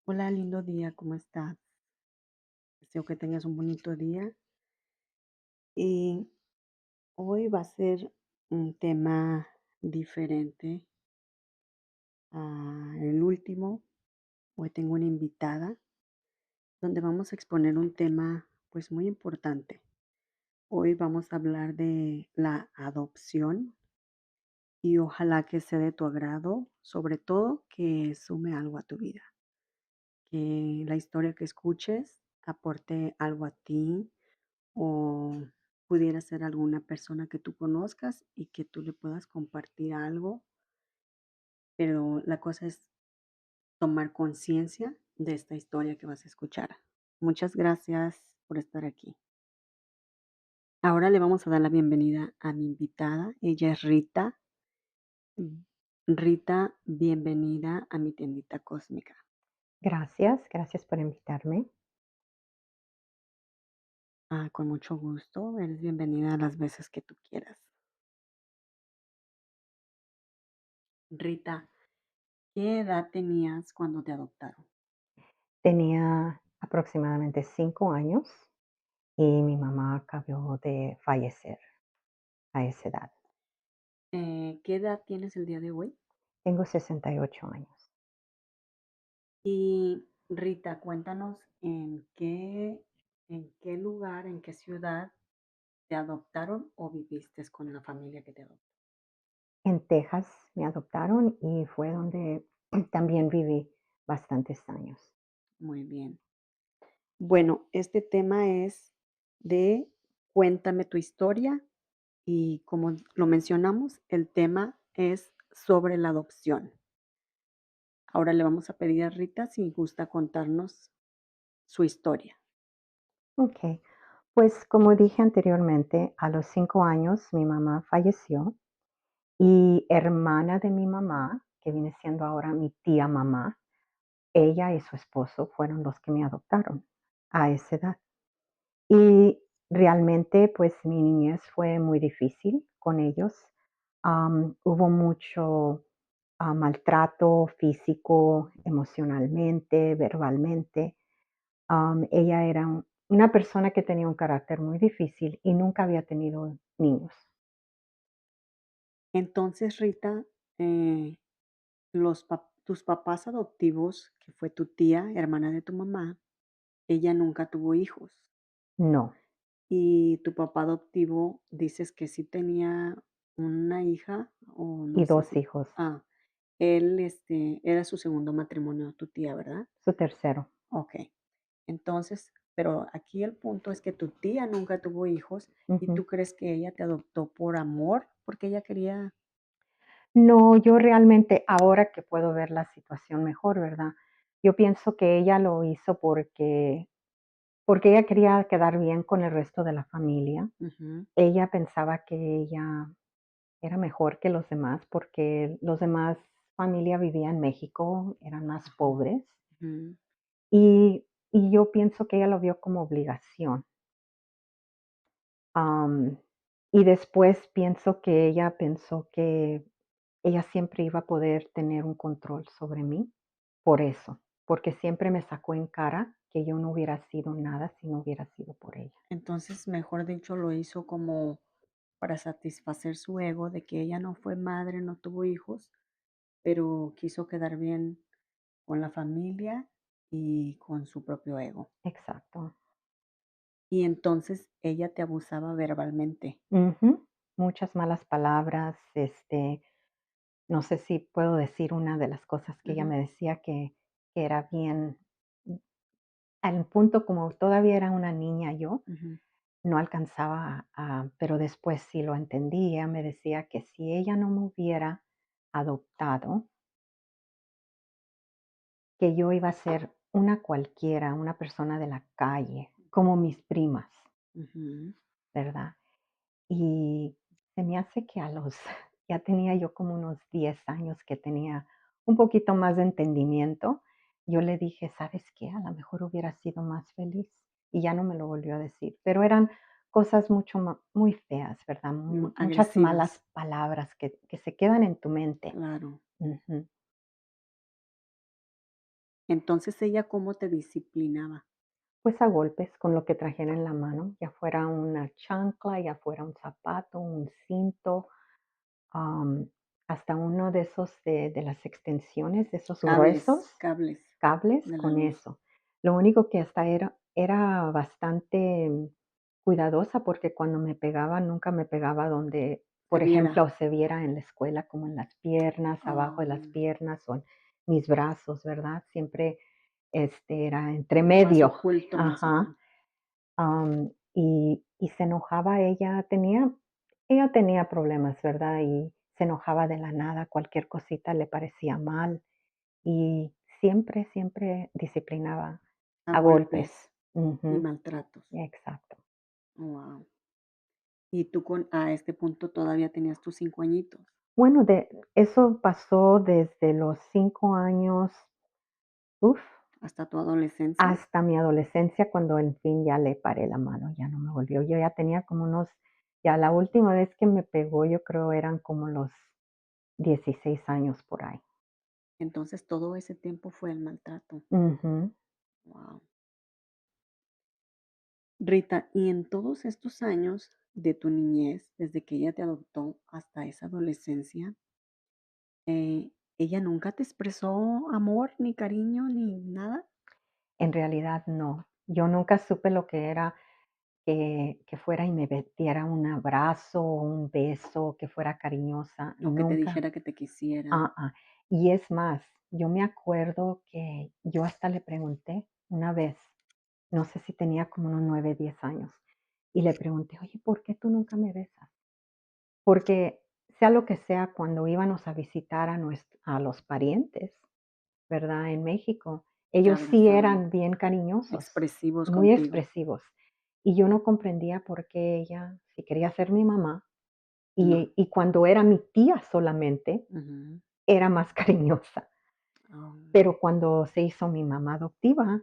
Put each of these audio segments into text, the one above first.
Hola, lindo día, ¿cómo estás? Deseo que tengas un bonito día. Y hoy va a ser un tema diferente al último. Hoy tengo una invitada donde vamos a exponer un tema pues muy importante. Hoy vamos a hablar de la adopción y ojalá que sea de tu agrado, sobre todo que sume algo a tu vida, que la historia que escuches aporte algo a ti o pudiera ser alguna persona que tú conozcas y que tú le puedas compartir algo, pero la cosa es tomar conciencia de esta historia que vas a escuchar. Muchas gracias por estar aquí. Ahora le vamos a dar la bienvenida a mi invitada. Ella es Rita. Mm, Rita, bienvenida a mi tiendita cósmica. Gracias, gracias por invitarme. Con mucho gusto. Eres bienvenida las veces que tú quieras. Rita, ¿qué edad tenías cuando te adoptaron? Tenía aproximadamente 5 años y mi mamá acabó de fallecer a esa edad. ¿Qué edad tienes el día de hoy? Tengo 68 años. Y Rita, cuéntanos en qué lugar, en qué ciudad te adoptaron o viviste con la familia que te adoptó. En Texas me adoptaron y fue donde también viví bastantes años. Muy bien. Bueno, este tema es de cuéntame tu historia y como lo mencionamos, el tema es sobre la adopción. Ahora le vamos a pedir a Rita si gusta contarnos su historia. Ok, pues como dije anteriormente, a los 5 años mi mamá falleció y hermana de mi mamá, que viene siendo ahora mi tía mamá, ella y su esposo fueron los que me adoptaron a esa edad. Y realmente, pues, mi niñez fue muy difícil con ellos. Hubo mucho, maltrato físico, emocionalmente, verbalmente. Ella era una persona que tenía un carácter muy difícil y nunca había tenido niños. Entonces, Rita, eh, tus papás adoptivos, que fue tu tía, hermana de tu mamá, ella nunca tuvo hijos. No, Y tu papá adoptivo, dices que sí tenía una hija, o no y sé 2 si hijos, él, era su segundo matrimonio, tu tía, ¿verdad? su tercero. Okey. Entonces, pero aquí el punto es que tu tía nunca tuvo hijos, ¿y Ujú. tú crees que ella te adoptó por amor? Porque ella quería. No, yo realmente, ahora que puedo ver la situación mejor, ¿verdad? Yo pienso que ella lo hizo porque ella quería quedar bien con el resto de la familia. Ujú, Ella pensaba que ella era mejor que los demás, porque los demás familia vivía en México, eran más ujú, pobres, ujú. y yo pienso que ella lo vio como obligación. Am, y después pienso que ella pensó que ella siempre iba a poder tener un control sobre mí, por eso, porque siempre me sacó en cara que yo no hubiera sido nada si no hubiera sido por ella. Entonces, mejor dicho, lo hizo como para satisfacer su ego de que ella no fue madre, no tuvo hijos, pero quiso quedar bien con la familia y con su propio ego. Exacto. Y entonces ella te abusaba verbalmente. Ujú. Muchas malas palabras, no sé si puedo decir una de las cosas que ella Ujú, me decía que era bien, al punto como todavía era una niña yo, ujú. no alcanzaba pero después sí lo entendí. Ella me decía que si ella no me hubiera adoptado, que yo iba a ser una cualquiera, una persona de la calle, como mis primas, Ujú. ¿verdad? Y se me hace que ya tenía yo como unos 10 años que tenía un poquito más de entendimiento. Yo le dije: "¿Sabes qué? A lo mejor hubiera sido más feliz", y ya no me lo volvió a decir, pero eran cosas muy feas, ¿verdad? Muchas Agresivas, malas palabras que se quedan en tu mente. claro. Ujú. Entonces, ¿ella cómo te disciplinaba? Pues a golpes con lo que trajera en la mano, ya fuera una chancla, ya fuera un zapato, un cinto, am, hasta uno de esos de las extensiones, de esos gruesos Cables cables, de la con luz. eso. Lo único que hasta era bastante cuidadosa, porque cuando me pegaba, nunca me pegaba donde, Se por viera. ejemplo, se viera en la escuela, como en las piernas, abajo de las Ah, piernas o en mis brazos, ¿verdad? Siempre, era entre más medio. oculto, más Ajá. oculto. Y se enojaba ella tenía problemas, ¿verdad? Y se enojaba de la nada, cualquier cosita le parecía mal, y siempre, siempre disciplinaba A a golpes. golpes y Ujú, maltratos. exacto. Wow. Y tú a este punto todavía tenías tus 5 añitos, Bueno, eso pasó desde los 5 años, uf, hasta tu adolescencia. hasta mi adolescencia, cuando en fin ya le paré la mano, ya no me volvió. Yo ya tenía como ya la última vez que me pegó, yo creo eran como los 16 años por ahí. Entonces, todo ese tiempo fue el maltrato. Ujú. Wow. Rita, y en todos estos años de tu niñez, desde que ella te adoptó hasta esa adolescencia, ¿ella nunca te expresó amor, ni cariño, ni nada? En realidad no. Yo nunca supe lo que era que fuera y me diera un abrazo, un beso, que fuera cariñosa, O que te nunca. dijera que te quisiera. Ah, ah. Y es más, yo me acuerdo que yo hasta le pregunté una vez, no sé si tenía como unos 9, 10 años, y le pregunté: "Oye, ¿por qué tú nunca me besas?". Porque sea lo que sea, cuando íbamos a visitar a los parientes, ¿verdad? En México, Te ellos sí abrazaban, eran bien cariñosos, expresivos muy contigo. expresivos. Y yo no comprendía por qué ella, si quería ser mi mamá, No. y cuando era mi tía solamente, Ujú. era más cariñosa. Oh, Pero cuando se hizo mi mamá adoptiva,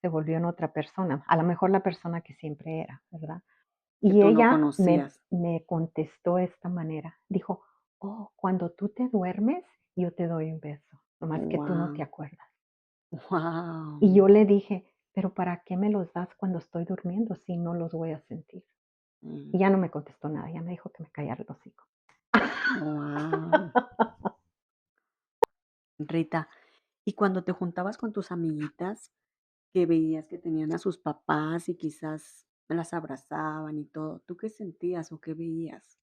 se volvió en otra persona, a lo mejor la persona que siempre era, ¿verdad? que Y tú no ella me conocías. me contestó de esta manera, dijo: "Oh, cuando tú te duermes, yo te doy un beso, nomás que tú no te Wow. acuerdas". Y Wow. yo le dije: "Pero, ¿para qué me los das cuando estoy durmiendo si no los voy a sentir?". Y ya no me contestó nada, ya me dijo que me callara el hocico. Wow. Rita, y cuando te juntabas con tus amiguitas, que veías que tenían a sus papás y quizás las abrazaban y todo, ¿tú qué sentías o qué veías?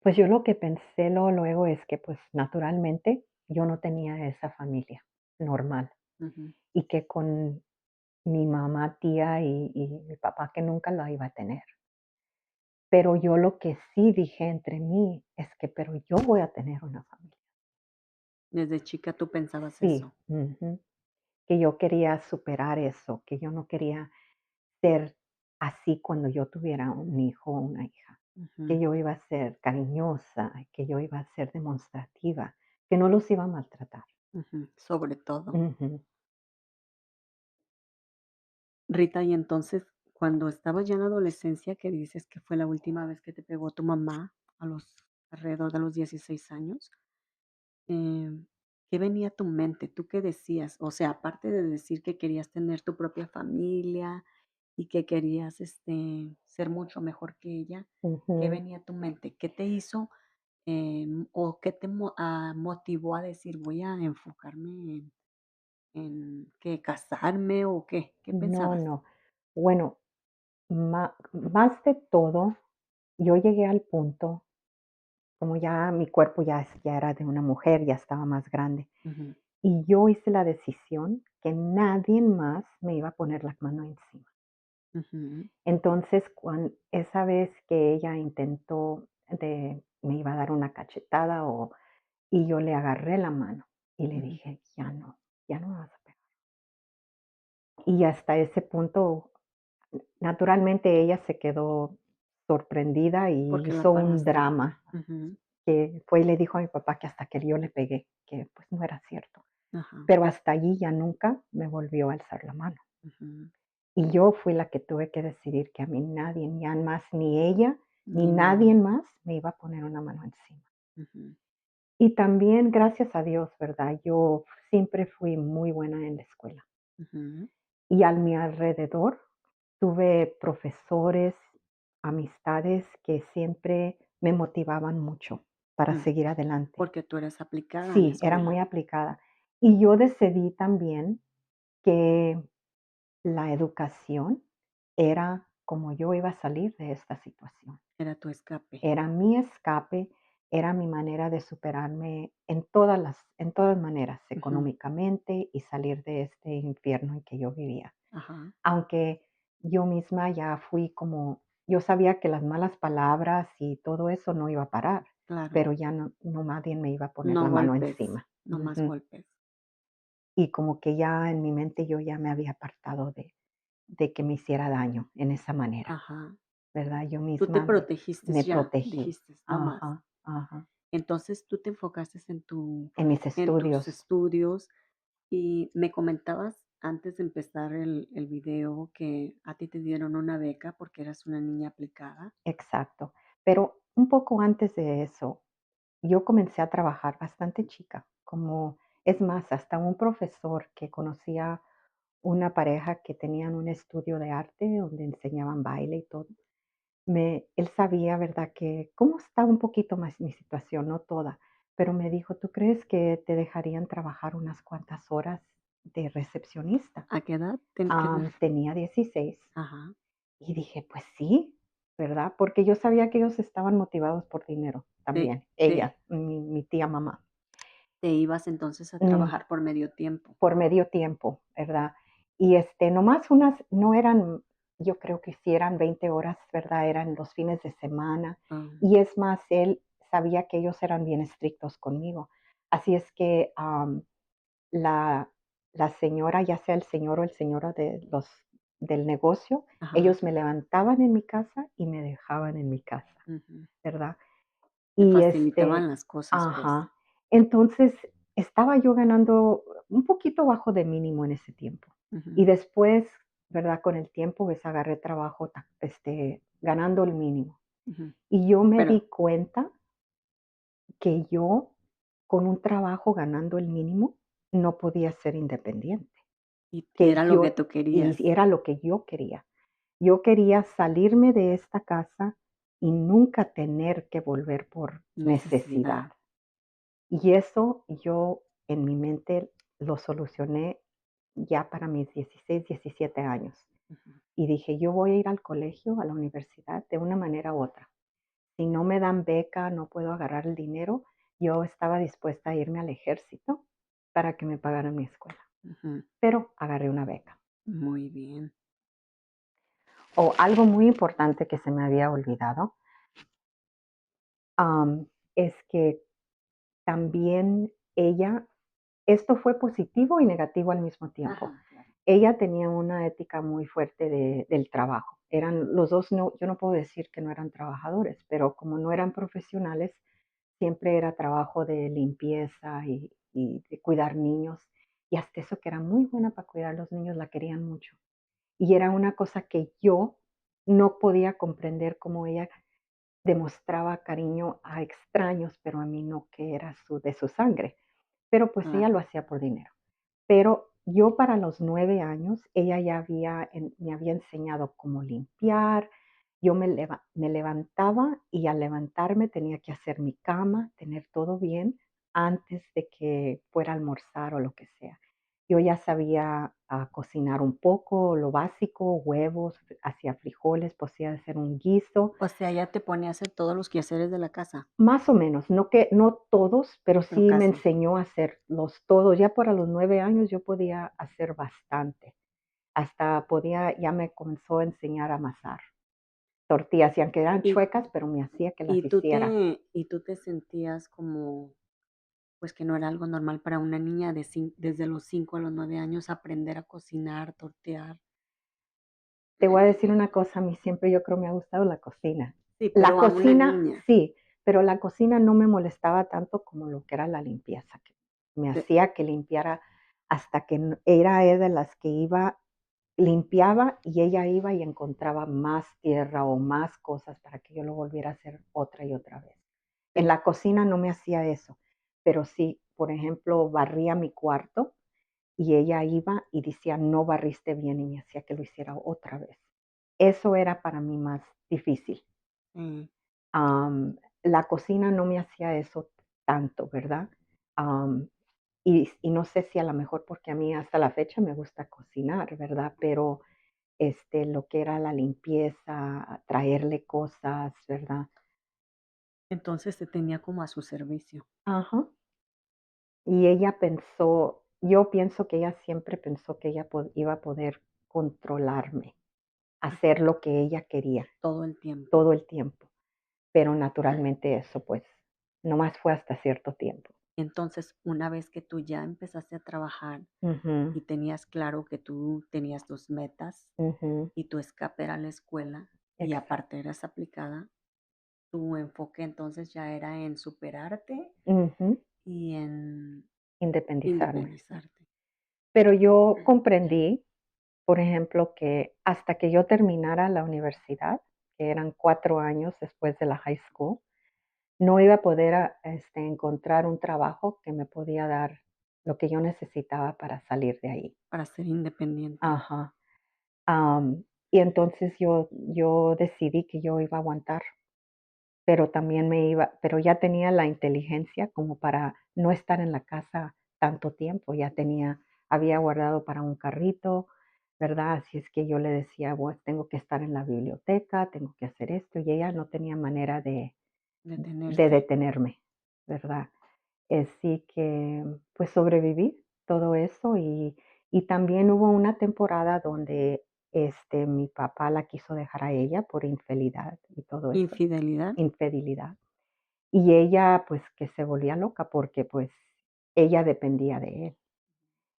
Pues yo lo que pensé luego es que, pues, naturalmente, yo no tenía esa familia normal, Ujú. y que con mi mamá, tía y mi papá, que nunca la iba a tener. Pero yo lo que sí dije entre mí es que, pero yo voy a tener una familia. Desde chica tú pensabas Sí, eso. ujú, que yo quería superar eso, que yo no quería ser así cuando yo tuviera un hijo o una hija, que Ujú, yo iba a ser cariñosa, que yo iba a ser demostrativa, que no los iba a maltratar. ujú, sobre todo. Ujú, Rita, y entonces, cuando estabas ya en la adolescencia, que dices que fue la última vez que te pegó tu mamá a los alrededor de los 16 años, em, ¿qué venía a tu mente? ¿Tú qué decías? O sea, aparte de decir que querías tener tu propia familia y que querías, ser mucho mejor que ella, ¿qué ujú. venía a tu mente? ¿Qué te hizo, o qué te motivó a decir: "Voy a enfocarme en qué, casarme", o qué? ¿Qué No, pensabas? no. Bueno, más de todo, yo llegué al punto, como ya mi cuerpo ya era de una mujer, ya estaba más grande, Ujú, y yo hice la decisión que nadie más me iba a poner la mano encima. ujú, Entonces, esa vez que ella intentó me iba a dar una cachetada, y yo le agarré la mano y le ujú. dije: "Ya no, ya no me vas a pegar". Y hasta ese punto, naturalmente, ella se quedó sorprendida y Porque la hizo un paraste. drama, Ujú, que fue y le dijo a mi papá que hasta que yo le pegué, que, pues, no era cierto. ajá, Pero hasta allí ya nunca me volvió a alzar la mano. ujú. Y yo fui la que tuve que decidir que a mí nadie, ya más, ni ella, ni Ni nadie nadie. más me iba a poner una mano encima. Ujú. Y también, gracias a Dios, ¿verdad? Yo siempre fui muy buena en la escuela. Ujú, Y a mi alrededor tuve profesores, amistades que siempre me motivaban mucho para mm, seguir adelante. porque tú eres aplicada en la Sí, era muy escuela. aplicada. Y yo decidí también que la educación era como yo iba a salir de esta situación. Era tu escape. Era mi escape, era mi manera de superarme en todas maneras, Ujú, económicamente y salir de este infierno en que yo vivía. ajá, Aunque yo misma ya fui como yo sabía que las malas palabras y todo eso no iba a parar, claro. pero ya no nadie me iba a poner No la mano golpes, encima. no más Ujú. golpes. Y como que ya en mi mente yo ya me había apartado de que me hiciera daño en esa manera, Ajá. ¿verdad? Yo Tú te misma protegiste me ya, protegí. dijiste, no más. Ajá, ajá. Entonces, tú te enfocaste En mis en tus estudios. estudios y me comentabas antes de empezar el video que a ti te dieron una beca porque eras una niña aplicada. Exacto. Pero un poco antes de eso, yo comencé a trabajar bastante chica, como es más, hasta un profesor que conocía una pareja que tenían un estudio de arte donde enseñaban baile y todo. Él sabía, ¿verdad?, que cómo estaba un poquito más mi situación, no toda, pero me dijo: "¿Tú crees que te dejarían trabajar unas cuantas horas de recepcionista?". ¿A qué edad? ¿Qué edad? Tenía 16. Ajá. Y dije: "Pues sí", ¿verdad? Porque yo sabía que ellos estaban motivados por dinero Te también, te ella, mi tía mamá. te ibas entonces a Mm, trabajar por medio tiempo. por medio tiempo, ¿verdad? Y, nomás unas no eran, yo creo que sí eran 20 horas, ¿verdad? Eran los fines de semana. Ah, Y es más, él sabía que ellos eran bien estrictos conmigo. Así es que, la la señora, ya sea el señor o el señora del negocio, ajá. ellos me levantaban en mi casa y me dejaban en mi casa, Ujú. ¿verdad? Te Y, facilitaban las cosas, pues. ajá. Entonces, estaba yo ganando un poquito bajo de mínimo en ese tiempo. Y Ujú, después, ¿verdad? Con el tiempo, pues, agarré trabajo ganando el mínimo. ujú. Y yo me Pero di cuenta que yo, con un trabajo ganando el mínimo, no podía ser independiente, y que era lo que yo tú querías. y era lo que yo quería. Yo quería salirme de esta casa y nunca tener que volver por necesidad. Necesidad. Y eso yo en mi mente lo solucioné ya para mis 16, 17 años. Ujú, Y dije, yo voy a ir al colegio, a la universidad, de una manera u otra. Si no me dan beca, no puedo agarrar el dinero, yo estaba dispuesta a irme al ejército para que me pagaran mi escuela. ujú. Pero agarré una beca. Muy bien. O algo muy importante que se me había olvidado, es que también ella, esto fue positivo y negativo al mismo tiempo. Ajá, claro. Ella tenía una ética muy fuerte del trabajo. Eran los dos, no, yo no puedo decir que no eran trabajadores, pero como no eran profesionales, siempre era trabajo de limpieza y de cuidar niños. Y hasta eso que era muy buena para cuidar a los niños, la querían mucho. Y era una cosa que yo no podía comprender cómo ella demostraba cariño a extraños, pero a mí no, que era de su sangre. Pero pues ella Claro. lo hacía por dinero. Pero yo para los 9 años, ella ya me había enseñado cómo limpiar. Yo me levantaba y al levantarme tenía que hacer mi cama, tener todo bien antes de que fuera a almorzar o lo que sea. Yo ya sabía cocinar un poco, lo básico, huevos, hacía frijoles, podía hacer un guiso. O sea, ya te ponía a hacer todos los quehaceres de la casa, Más o menos, no todos, pero pero sí me casi. enseñó a hacerlos todos. Ya para los 9 años yo podía hacer bastante. Hasta ya me comenzó a enseñar a amasar tortillas, y aunque eran Y chuecas, pero me hacía que las hiciera. y tú te sentías como, pues, que no era algo normal para una niña desde los 5 a los 9 años aprender a cocinar, tortear. Te voy a decir una cosa, a mí siempre yo creo me ha gustado la cocina. Sí, La pero a una cocina niña. sí, pero la cocina no me molestaba tanto como lo que era la limpieza, que me Te hacía que limpiara hasta que era de las que limpiaba y ella iba y encontraba más tierra o más cosas para que yo lo volviera a hacer otra y otra vez. En te la cocina no me hacía eso. pero sí, por ejemplo, barría mi cuarto y ella iba y decía: "No barriste bien", y me hacía que lo hiciera otra vez. Eso era para mí más difícil. Mm. La cocina no me hacía eso tanto, ¿verdad? Am, y no sé si a lo mejor porque a mí hasta la fecha me gusta cocinar, ¿verdad? Pero, lo que era la limpieza, traerle cosas, ¿verdad? Entonces te tenía como a su servicio. Ajá. Y ella pensó yo pienso que ella siempre pensó que ella iba a poder controlarme, hacer lo que ella quería Todo el tiempo. todo el tiempo, pero naturalmente eso, pues, nomás fue hasta cierto tiempo. Entonces, una vez que tú ya empezaste a trabajar Ujú, y tenías claro que tú tenías tus metas ujú, y tu escape era la escuela y exacto. aparte eras aplicada, tu enfoque entonces ya era en superarte Ujú, y en independizarme. independizarte. Pero yo comprendí, por ejemplo, que hasta que yo terminara la universidad, que eran 4 años después de la high school, no iba a poder, encontrar un trabajo que me podía dar lo que yo necesitaba para salir de ahí. Para ser independiente. Ajá. Y entonces yo decidí que yo iba a aguantar, pero también pero ya tenía la inteligencia como para no estar en la casa tanto tiempo, había guardado para un carrito, ¿verdad? Así es que yo le decía: "Pues tengo que estar en la biblioteca, tengo que hacer esto", y ella no tenía manera de Detenerte. detenerme, ¿verdad? Así que, pues, sobreviví todo eso, y también hubo una temporada donde, mi papá la quiso dejar a ella por infidelidad y todo eso, Infidelidad. infidelidad. Y ella, pues, que se volvía loca porque, pues, ella dependía de él.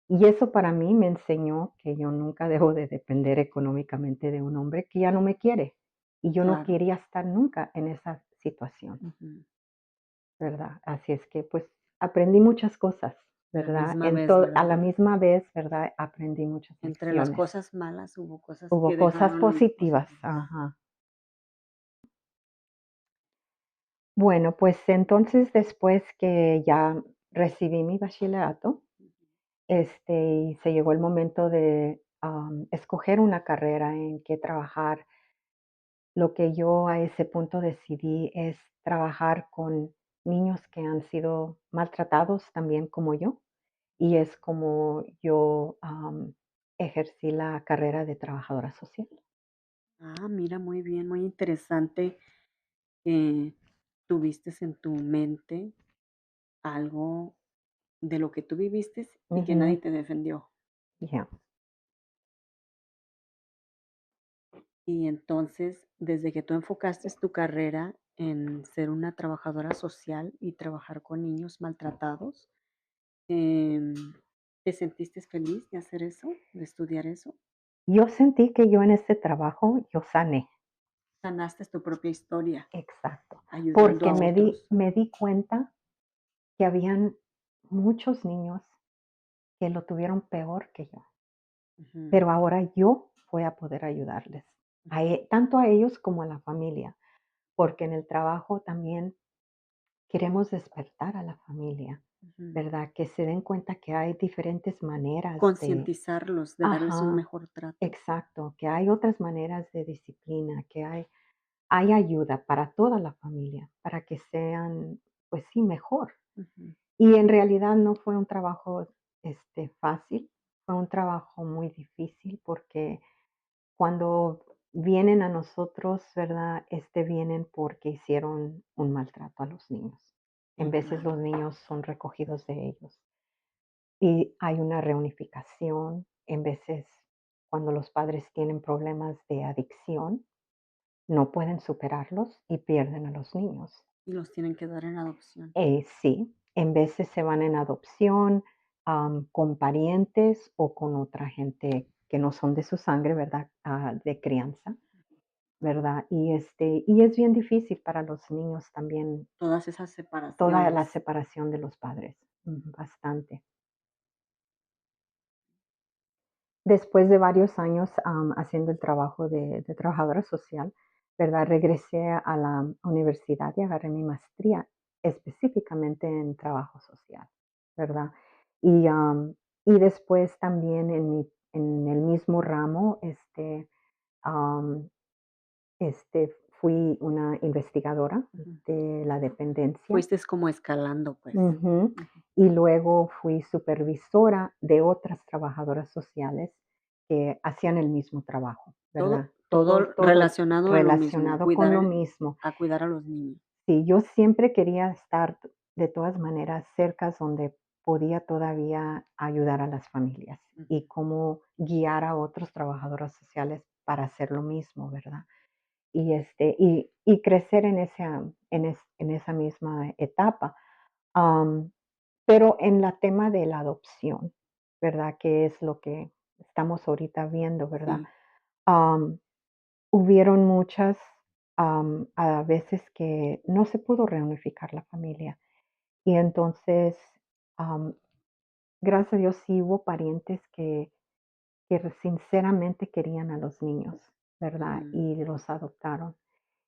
Y eso para mí me enseñó que yo nunca debo de depender económicamente de un hombre que ya no me quiere, y yo no Claro. quería estar nunca en esa situación. Ujú. ¿Verdad? Así es que, pues, aprendí muchas cosas, A la ¿verdad? misma vez, A ¿verdad? la misma vez, ¿verdad? Aprendí muchas Entre las lecciones. cosas malas hubo cosas Hubo que cosas dejaron positivas, positivas. ajá. Bueno, pues, entonces, después que ya recibí mi bachillerato, y se llegó el momento de, escoger una carrera en que trabajar. Lo que yo a ese punto decidí es trabajar con niños que han sido maltratados también como yo. Y es como yo, ejercí la carrera de trabajadora social. Ah, mira, muy bien, muy interesante que tuviste en tu mente algo de lo que tú viviste y que nadie Ujú, te defendió. ya. Y entonces, desde que tú enfocaste tu carrera en ser una trabajadora social y trabajar con niños maltratados, em, ¿te sentiste feliz de hacer eso, de estudiar eso? Yo sentí que yo en ese trabajo, yo sané, Sanaste tu propia historia, exacto, ayudando porque a otros. me di cuenta que habían muchos niños que lo tuvieron peor que yo, Ujú, pero ahora yo voy a poder ayudarles, ujú, tanto a ellos como a la familia, porque en el trabajo también queremos despertar a la familia, ujú. ¿verdad? Que se den cuenta que hay diferentes maneras de Concientizarlos, de darles un ajá, mejor trato. exacto, que hay otras maneras de disciplina, que hay ayuda para toda la familia, para que sean, pues sí, mejor. Ujú, Y en realidad no fue un trabajo, fácil, fue un trabajo muy difícil porque cuando vienen a nosotros, ¿verdad? Vienen porque hicieron un maltrato a los niños. En veces claro. los niños son recogidos de ellos y hay una reunificación. En veces, cuando los padres tienen problemas de adicción, no pueden superarlos y pierden a los niños. Y los tienen que dar en adopción. Sí, en veces se van en adopción, con parientes o con otra gente que no son de su sangre, ¿verdad? De crianza. ¿Verdad? Y es bien difícil para los niños también Todas esas toda la separaciones. separación de los padres, bastante. Después de varios años, haciendo el trabajo de trabajadora social, ¿verdad? Regresé a la universidad y agarré mi maestría. específicamente en trabajo social, ¿verdad? Y, y después también en el mismo ramo, am, fui una investigadora Ujú. de la dependencia. Fuiste como escalando, pues. Ujú. Ujú. Y luego fui supervisora de otras trabajadoras sociales que hacían el mismo trabajo, ¿verdad? Todo Todo relacionado a lo mismo, relacionado con cuidar lo el mismo. a cuidar a los niños. Sí, yo siempre quería estar de todas maneras cerca donde podía todavía ayudar a las familias Ujú. y cómo guiar a otros trabajadores sociales para hacer lo mismo, ¿verdad? Y crecer en esa misma etapa. Am, pero en la tema de la adopción, ¿verdad? Que es lo que estamos ahorita viendo, ¿verdad? Sí, Am, hubieron muchas, a veces que no se pudo reunificar la familia. Y entonces, am, gracias a Dios sí hubo parientes que sinceramente querían a los niños, ¿verdad? mm, Y los adoptaron.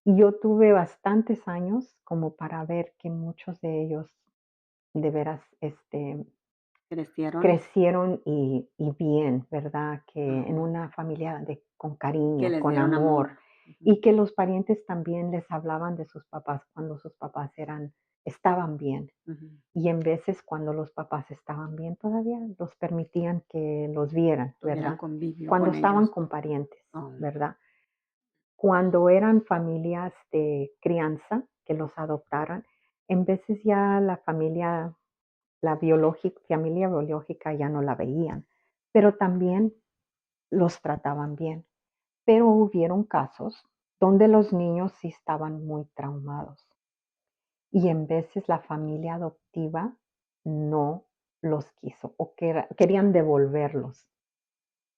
Y yo tuve bastantes años como para ver que muchos de ellos de veras, crecieron, crecieron y bien, ¿verdad? Que en ajá, una familia con que cariño, les con dieron amor, amor. Ujú, y que los parientes también les hablaban de sus papás cuando sus papás estaban bien. ujú. Y en veces cuando los papás estaban bien, todavía los permitían que los vieran, Tuvieran ¿verdad? convivio Cuando con estaban ellos. con parientes, Oh, ¿verdad? Cuando eran familias de crianza que los adoptaran, en veces ya familia biológica ya no la veían, pero también los trataban bien. Pero hubieron casos donde los niños sí estaban muy traumados y en veces la familia adoptiva no los quiso o querían devolverlos,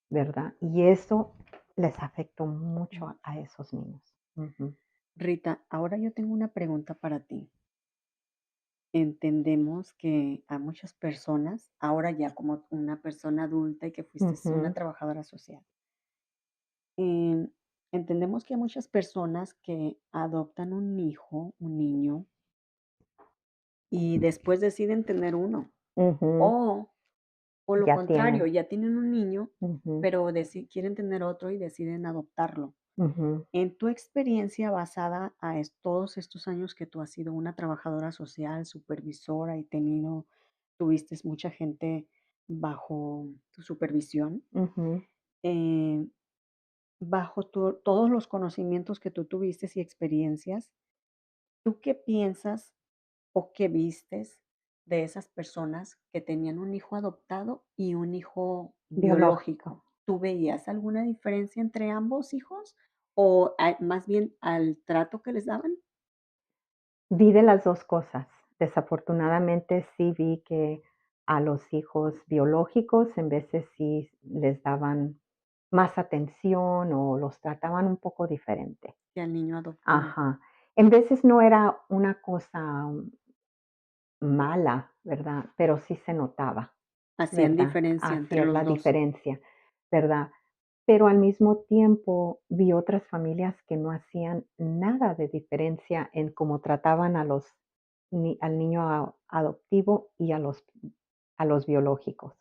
¿verdad? Y eso les afectó mucho mm. a esos niños. Ujú, Rita, ahora yo tengo una pregunta para ti. Entendemos que a muchas personas, ahora ya como una persona adulta y que fuiste una ujú, trabajadora social, em, entendemos que hay muchas personas que adoptan un hijo, un niño, y después deciden tener uno. ujú. O, o lo Ya contrario, tienen. ya tienen un niño, Ujú, pero quieren tener otro y deciden adoptarlo. ujú, En tu experiencia basada a todos estos años que tú has sido una trabajadora social, supervisora y tuviste mucha gente bajo tu supervisión, ujú. eh, bajo todos los conocimientos que tú tuviste y experiencias, ¿tú qué piensas o qué vistes de esas personas que tenían un hijo adoptado y un hijo Biológico. biológico? ¿Tú veías alguna diferencia entre ambos hijos o más bien al trato que les daban? Vi de las 2 cosas. Desafortunadamente, sí vi que a los hijos biológicos en veces sí les daban más atención o los trataban un poco diferente. Y al niño adoptado. Ajá. En veces no era una cosa mala, ¿verdad? Pero sí se notaba, Hacían ¿verdad? diferencia entre Hacía los la 2. diferencia, ¿verdad? Pero al mismo tiempo vi otras familias que no hacían nada de diferencia en cómo trataban al niño adoptivo y a los biológicos.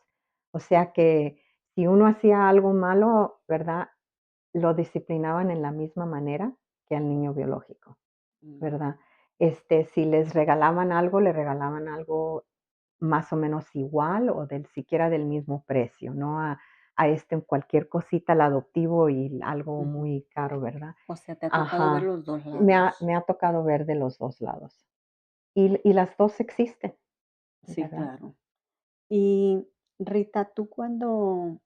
O sea que si uno hacía algo malo, ¿verdad? Lo disciplinaban en la misma manera que al niño biológico, Mm, ¿verdad? Si les regalaban algo, le regalaban algo más o menos igual o siquiera del mismo precio, no en cualquier cosita al adoptivo y algo ujú. muy caro, ¿verdad? O sea, te ha tocado ver Ajá. los 2 Me lados. ha tocado ver de los 2 lados. Y las 2 existen, Sí, ¿verdad? claro. Y Rita, tú cuando,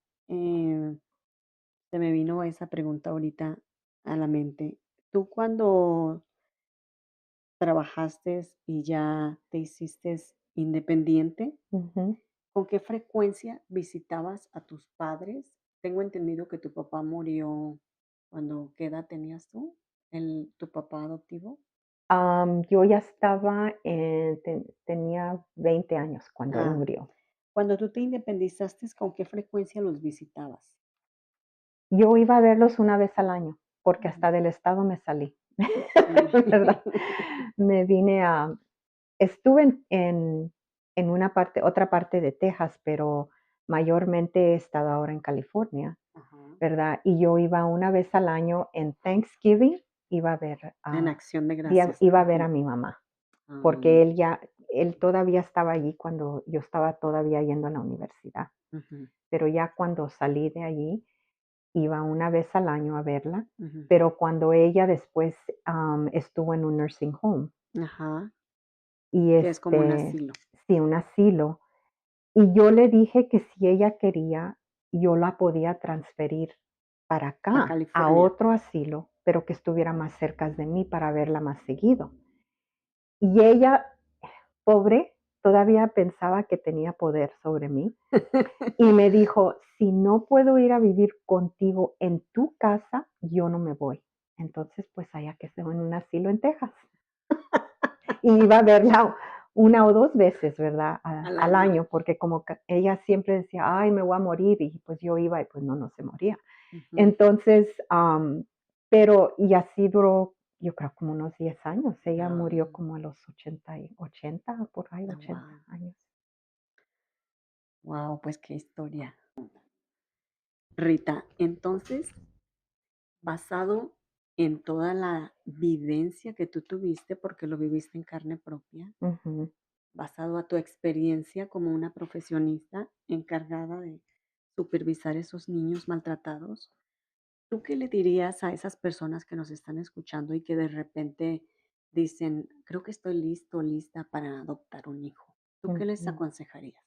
se me vino esa pregunta ahorita a la mente, tú cuando trabajaste y ya te hiciste independiente, Ujú. ¿con qué frecuencia visitabas a tus padres? Tengo entendido que tu papá murió cuando, ¿qué edad tenías tú? Tu papá adoptivo. Yo ya estaba, tenía 20 años cuando él Ah, murió. cuando tú te independizaste, ¿con qué frecuencia los visitabas? Yo iba a verlos una vez al año, porque Ujú. hasta del estado me salí, Sí. ¿verdad? Me vine estuve en una parte otra parte de Texas, pero mayormente he estado ahora en California, Ajá. ¿verdad? Y yo iba una vez al año en Thanksgiving, iba a ver En a Acción de iba Gracias. iba a ver Ujú. a mi mamá, Ah, porque él todavía estaba allí cuando yo estaba todavía yendo a la universidad. ujú, Pero ya cuando salí de allí, iba una vez al año a verla, ujú. pero cuando ella después, estuvo en un nursing home Ajá, y, que es como un asilo. sí, un asilo, y yo le dije que si ella quería, yo la podía transferir para A acá, a California. otro asilo, pero que estuviera más cerca de mí para verla más seguido. Y ella, pobre, todavía pensaba que tenía poder sobre mí. Y me dijo: "Si no puedo ir a vivir contigo en tu casa, yo no me voy". Entonces, pues, allá que quedó en un asilo en Texas. Y iba a verla una o 2 veces, ¿verdad? Al Al año. año, porque como que ella siempre decía: "Ay, me voy a morir", y pues yo iba y pues no se moría. Ujú. Entonces, pero y así duró, yo creo, como unos 10 años. Ella murió Ah, como a los 80 por ahí, 80 guau. años. Guau, pues qué historia. Rita, entonces, basado en toda la vivencia que tú tuviste, porque lo viviste en carne propia, Ujú, basado a tu experiencia como una profesionista encargada de supervisar esos niños maltratados, ¿tú qué le dirías a esas personas que nos están escuchando y que de repente dicen, creo que estoy listo, lista para adoptar un hijo? ¿Tú qué les ujú. aconsejarías?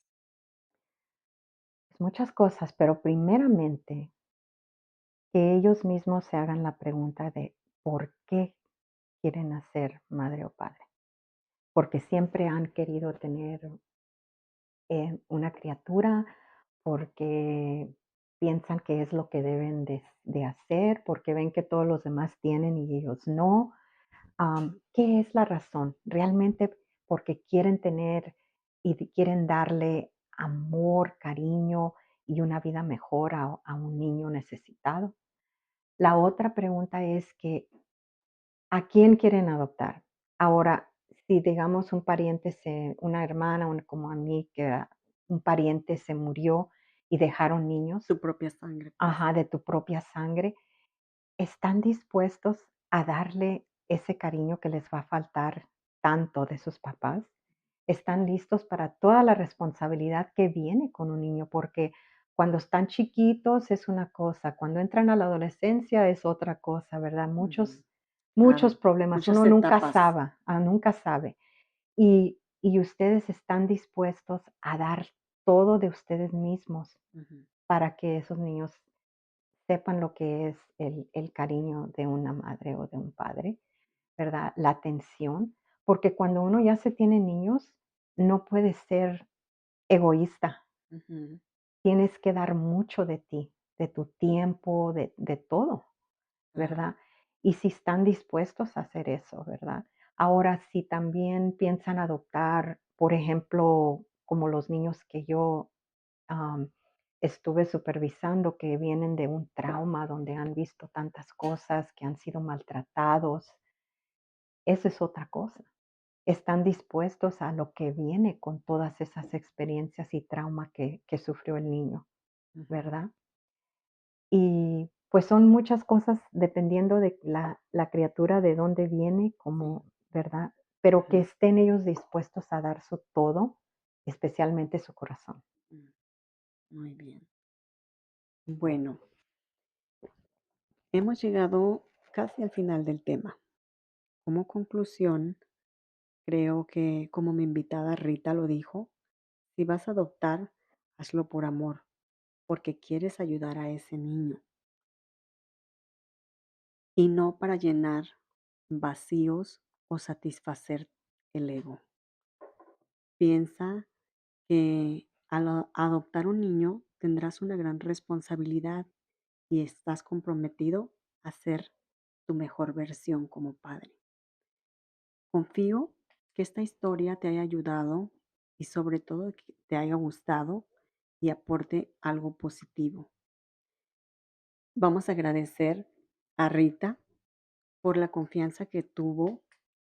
Pues muchas cosas, pero primeramente que ellos mismos se hagan la pregunta de por qué quieren ser madre o padre, porque siempre han querido tener una criatura, porque piensan que es lo que deben de hacer, porque ven que todos los demás tienen y ellos no. ¿Qué es la razón? Realmente porque quieren tener y quieren darle amor, cariño y una vida mejor a un niño necesitado. La otra pregunta es que, ¿a quién quieren adoptar? Ahora, si digamos un pariente una hermana, como a mí, que un pariente se murió y dejaron niños, Tu propia sangre, pues. ajá, de tu propia sangre, ¿están dispuestos a darle ese cariño que les va a faltar tanto de sus papás? ¿Están listos para toda la responsabilidad que viene con un niño? Porque cuando están chiquitos es una cosa, cuando entran a la adolescencia es otra cosa, ¿verdad? Ujú. Muchos Claro, problemas, muchas uno nunca etapas. sabe, nunca sabe. Y ustedes están dispuestos a dar todo de ustedes mismos Ujú, para que esos niños sepan lo que es el cariño de una madre o de un padre, ¿verdad? La atención, porque cuando uno ya se tiene niños, no puede ser egoísta. ujú, Tienes que dar mucho de ti, de tu tiempo, de todo, claro. ¿verdad? Y si están dispuestos a hacer eso, ¿verdad? Ahora, si también piensan adoptar, por ejemplo, como los niños que yo am, estuve supervisando, que vienen de un trauma donde han visto tantas cosas, que han sido maltratados, eso es otra cosa. Están dispuestos a lo que viene con todas esas experiencias y trauma que sufrió el niño, Ujú, ¿verdad? Y pues son muchas cosas dependiendo de la criatura de dónde viene, sí. como, ¿verdad? Pero que Ujú, estén ellos dispuestos a dar su todo, especialmente su corazón. mm, muy bien. Bueno, hemos llegado casi al final del tema. Como conclusión, creo que como mi invitada Rita lo dijo, si vas a adoptar, hazlo por amor, porque quieres ayudar a ese niño y no para llenar vacíos o satisfacer el ego. Piensa que al adoptar un niño tendrás una gran responsabilidad y estás comprometido a ser tu mejor versión como padre. Confío que esta historia te haya ayudado y sobre todo que te haya gustado y aporte algo positivo. Vamos a agradecer a Rita por la confianza que tuvo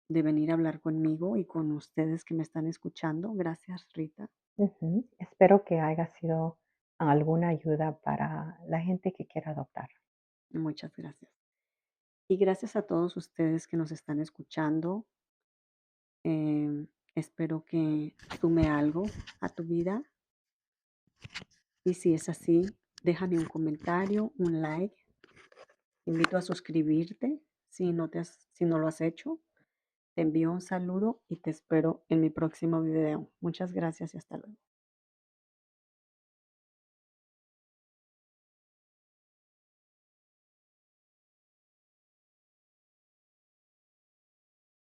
de venir a hablar conmigo y con ustedes que me están escuchando. Gracias, Rita. Ujú. Espero que haya sido alguna ayuda para la gente que quiera adoptar. Muchas gracias. Y gracias a todos ustedes que nos están escuchando. Espero que sume algo a tu vida. Y si es así, déjame un comentario, un like. Te invito a suscribirte si no lo has hecho. Te envío un saludo y te espero en mi próximo video. Muchas gracias y hasta luego.